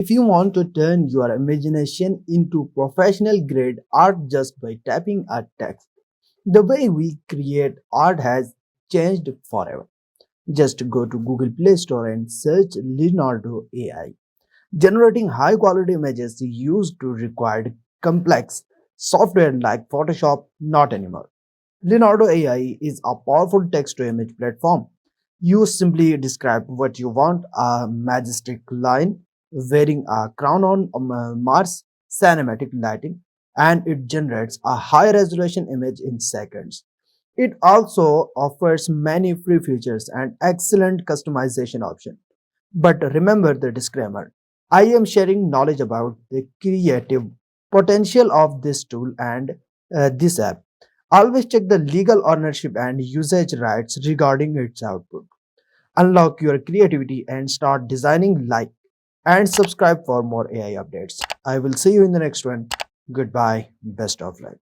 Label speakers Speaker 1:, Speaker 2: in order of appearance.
Speaker 1: If you want to turn your imagination into professional grade art just by tapping a text, the way we create art has changed forever. Just go to Google Play Store and search Leonardo AI. Generating high quality images used to require complex software like Photoshop, not anymore. Leonardo AI is a powerful text to image platform. You simply describe what you want: a majestic lion wearing a crown on Mars, cinematic lighting, and it generates a high resolution image in seconds. It also offers many free features and excellent customization options. But remember the disclaimer: I am sharing knowledge about the creative potential of this tool and this app. Always check the legal ownership and usage rights regarding its output. Unlock your creativity and start designing. Like and subscribe for more AI updates. I will see you in the next one. Goodbye. Best of luck.